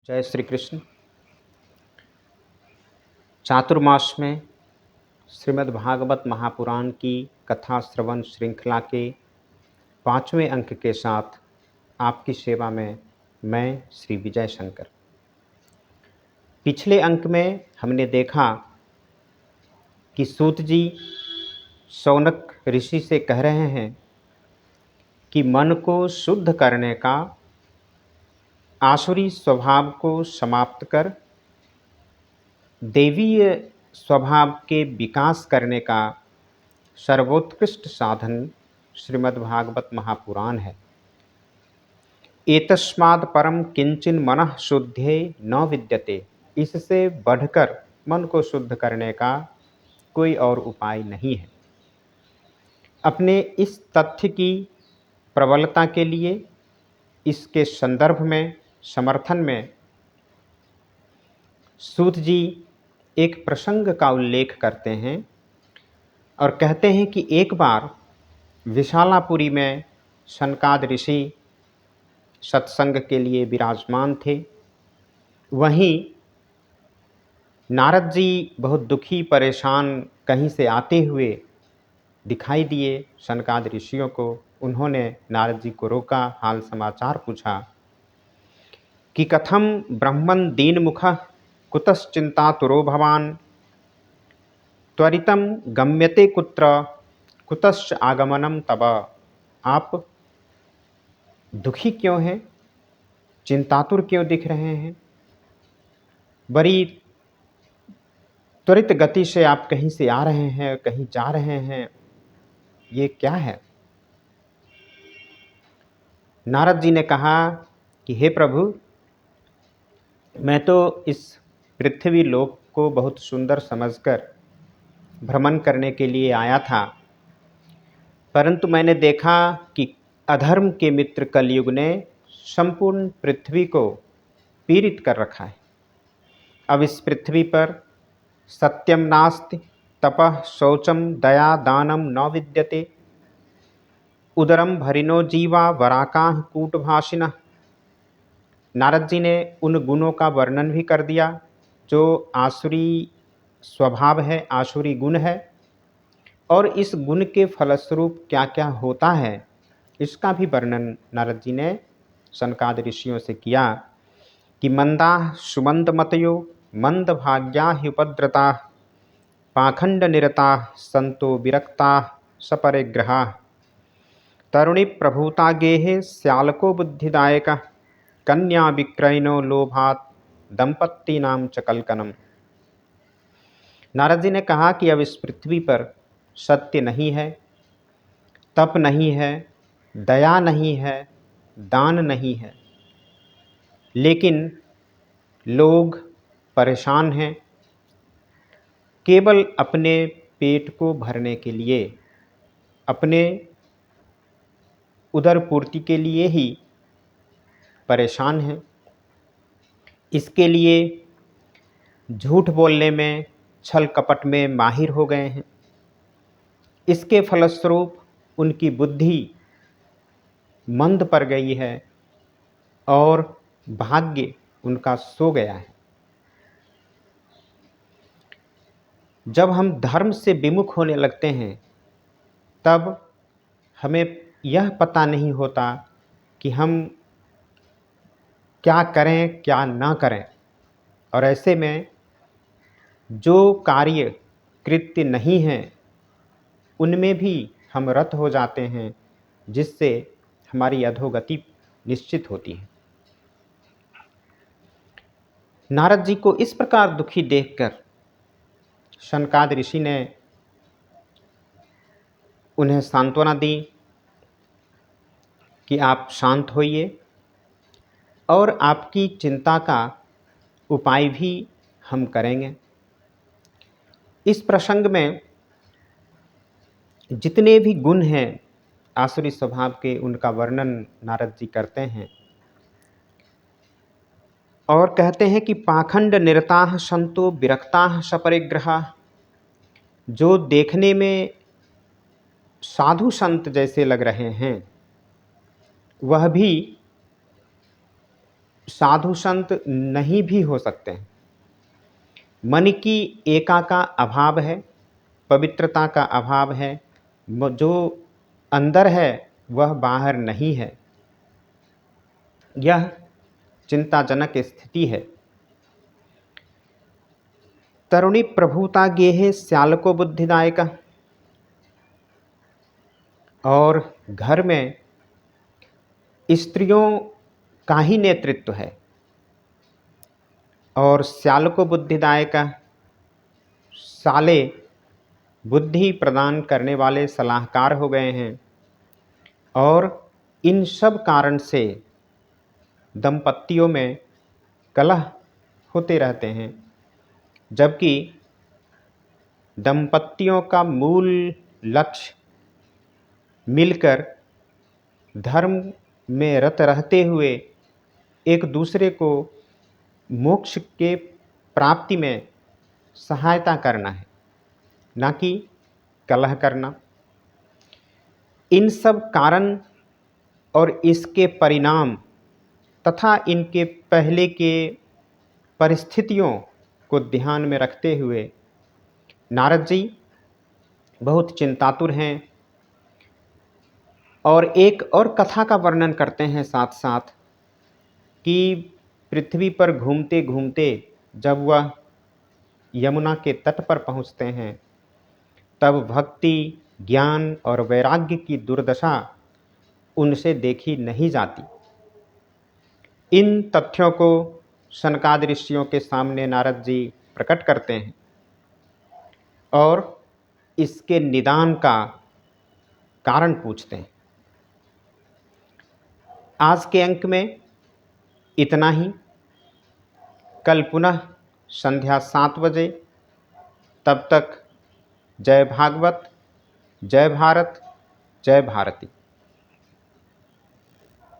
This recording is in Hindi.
जय श्री कृष्ण। चातुर्मास में श्रीमद् भागवत महापुराण की कथा श्रवण श्रृंखला के 5वें अंक के साथ आपकी सेवा में मैं श्री विजय शंकर। पिछले अंक में हमने देखा कि सूत जी शौनक ऋषि से कह रहे हैं कि मन को शुद्ध करने का, आसुरी स्वभाव को समाप्त कर देवीय स्वभाव के विकास करने का सर्वोत्कृष्ट साधन श्रीमद्भागवत महापुराण है। एतस्माद् परम किंचिन मनः शुद्धे न विद्यते, इससे बढ़कर मन को शुद्ध करने का कोई और उपाय नहीं है। अपने इस तथ्य की प्रबलता के लिए इसके संदर्भ में, समर्थन में सूत जी एक प्रसंग का उल्लेख करते हैं और कहते हैं कि एक बार विशालापुरी में सनकाद ऋषि सत्संग के लिए विराजमान थे। वहीं नारद जी बहुत दुखी परेशान कहीं से आते हुए दिखाई दिए सनकाद ऋषियों को। उन्होंने नारद जी को रोका, हाल समाचार पूछा कि कथम ब्रह्मन् दीनमुखः कुतश्चिंतातुरो भवान् त्वरितं गम्यते कुत्र कुतश्च आगमनम तब। आप दुखी क्यों हैं, चिंतातुर क्यों दिख रहे हैं, बड़ी त्वरित गति से आप कहीं से आ रहे हैं, कहीं जा रहे हैं, ये क्या है? नारद जी ने कहा कि हे प्रभु, मैं तो इस पृथ्वी लोक को बहुत सुंदर समझकर भ्रमण करने के लिए आया था, परंतु मैंने देखा कि अधर्म के मित्र कलयुग ने संपूर्ण पृथ्वी को पीड़ित कर रखा है। अब इस पृथ्वी पर सत्यम नास्ति, तपः शौचम दया दानम न विद्यते, उदरम भरिनो जीवा वराकाः कूटभाषिनः। नारद जी ने उन गुणों का वर्णन भी कर दिया जो आसुरी स्वभाव है, आसुरी गुण है, और इस गुण के फलस्वरूप क्या क्या होता है इसका भी वर्णन नारद जी ने सनकाद ऋषियों से किया कि मंदाः सुमंदमतयो मंदभाग्या ह्युपद्रताः पाखंड निरताः संतो विरक्ताः सपरिग्रहाः तरुणी प्रभूता गेहे श्यालको बुद्धिदायकः कन्या विक्रयिनो लोभात् दंपत्तीनाम च कलकनम। नारद जी ने कहा कि अब इस पृथ्वी पर सत्य नहीं है, तप नहीं है, दया नहीं है, दान नहीं है, लेकिन लोग परेशान हैं। केवल अपने पेट को भरने के लिए, अपने उदर पूर्ति के लिए ही परेशान हैं। इसके लिए झूठ बोलने में, छल कपट में माहिर हो गए हैं। इसके फलस्वरूप उनकी बुद्धि मंद पड़ गई है और भाग्य उनका सो गया है। जब हम धर्म से विमुख होने लगते हैं तब हमें यह पता नहीं होता कि हम क्या करें क्या ना करें, और ऐसे में जो कार्य कृत्य नहीं हैं उनमें भी हम रत हो जाते हैं, जिससे हमारी अधोगति निश्चित होती है। नारद जी को इस प्रकार दुखी देखकर सनकाद ऋषि ने उन्हें सांत्वना दी कि आप शांत होइए और आपकी चिंता का उपाय भी हम करेंगे। इस प्रसंग में जितने भी गुण हैं आसुरी स्वभाव के, उनका वर्णन नारद जी करते हैं और कहते हैं कि पाखंड निरताः संतो विरक्ताः सपरिग्रहाः। जो देखने में साधु संत जैसे लग रहे हैं वह भी साधु संत नहीं भी हो सकते हैं। मन की एका का अभाव है, पवित्रता का अभाव है, जो अंदर है वह बाहर नहीं है। यह चिंताजनक स्थिति है। तरुणी प्रभुता गेहे श्याल को बुद्धिदायक। और घर में स्त्रियों का ही नेतृत्व है और श्याल को बुद्धिदायक, साले बुद्धि प्रदान करने वाले सलाहकार हो गए हैं। और इन सब कारण से दंपतियों में कलह होते रहते हैं, जबकि दंपतियों का मूल लक्ष्य मिलकर धर्म में रत रहते हुए एक दूसरे को मोक्ष के प्राप्ति में सहायता करना है, ना कि कलह करना। इन सब कारण और इसके परिणाम तथा इनके पहले के परिस्थितियों को ध्यान में रखते हुए नारद जी बहुत चिंतातुर हैं और एक और कथा का वर्णन करते हैं साथ साथ कि पृथ्वी पर घूमते घूमते जब वह यमुना के तट पर पहुँचते हैं, तब भक्ति, ज्ञान और वैराग्य की दुर्दशा उनसे देखी नहीं जाती। इन तथ्यों को सनकादि ऋषियों के सामने नारद जी प्रकट करते हैं और इसके निदान का कारण पूछते हैं। आज के अंक में इतना ही। कल पुनः संध्या 7 बजे। तब तक जय भागवत, जय भारत, जय भारती।